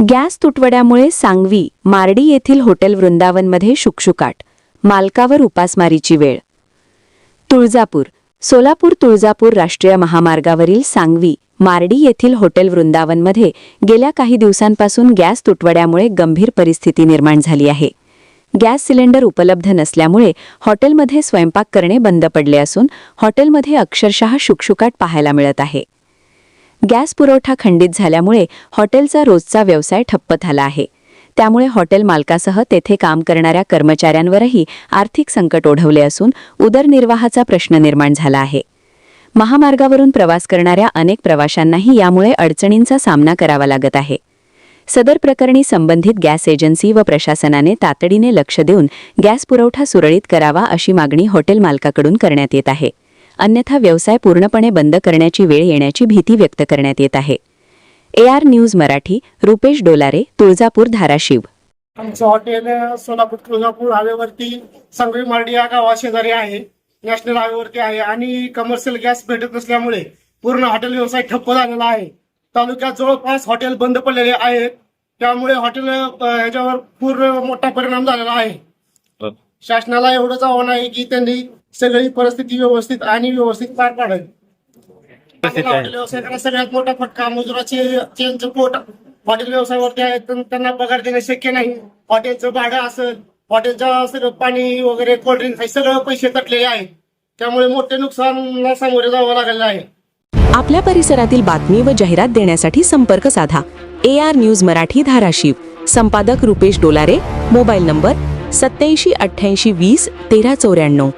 Gas तुटवड्यामुळे Sangvi Mardi येथील hotel वृंदावनमध्ये शुकशुकाट, मालकावर उपासमारीची वेळ. तुळजापूर सोलापूर तुळजापूर राष्ट्रीय महामार्गावरील सांगवी मार्डी येथील हॉटेल वृंदावनमध्ये गेल्या काही दिवसांपासून गॅस तुटवड्यामुळे गंभीर परिस्थिती निर्माण झाली आहे. गॅस सिलेंडर उपलब्ध नसल्यामुळे हॉटेलमध्ये स्वयंपाक करणे बंद पडले असून हॉटेलमध्ये अक्षरशः शुकशुकाट पाहायला मिळत आहे. गॅस पुरवठा खंडित झाल्यामुळे हॉटेलचा रोजचा व्यवसाय ठप्प झाला आहे. त्यामुळे हॉटेल मालकासह तेथे काम करणाऱ्या कर्मचाऱ्यांवरही आर्थिक संकट ओढवले असून उदरनिर्वाहाचा प्रश्न निर्माण झाला आहे. महामार्गावरून प्रवास करणाऱ्या अनेक प्रवाशांनाही यामुळे अडचणींचा सामना करावा लागत आहे. सदर प्रकरणी संबंधित गॅस एजन्सी व प्रशासनाने तातडीने लक्ष देऊन गॅस पुरवठा सुरळीत करावा अशी मागणी हॉटेल मालकाकडून करण्यात येत आहे. अन्यथा व्यवसाय पूर्णपणे बंद करण्याची वेळ येण्याची भीती व्यक्त करण्यात येत आहे. AR news Marathi, Rupesh Dolare, Tuljapur, Dharashiv. आमचं हॉटेल सोलापूर तुळजापूर हायवेवरती सांगवी मार्डी या गावाशेजारी आहे. नॅशनल हायवेवरती आहे आणि कमर्शियल गॅस भेटत नसल्यामुळे पूर्ण हॉटेल व्यवसाय ठप्प झालेला आहे. तालुक्यात जवळपास हॉटेल बंद पडलेले आहेत. त्यामुळे हॉटेल ह्याच्यावर पूर्ण मोठा परिणाम झालेला आहे. शासनाला एवढंच आव्हान आहे की त्यांनी सगळी परिस्थिती व्यवस्थित पार पाडावी. हॉटेल व्यवसायाला सगळ्यात मोठा फटका मजुराचे पोट हॉटेल व्यवसायावरती आहे. त्यांना पगार देणे शक्य नाही. हॉटेलचं भाडं असेल, हॉटेलचं सगळं पाणी वगैरे कोल्ड्रिंक हे सगळं पैसे तटलेले आहेत. त्यामुळे मोठे नुकसानला सामोरे जावं लागलेलं आहे. आपल्या परिसरातील बातमी व जाहिरात देण्यासाठी संपर्क साधा. AR news Marathi, Dharashiv. संपादक रुपेश डोलारे. Mobile number 87 88 20 13 94.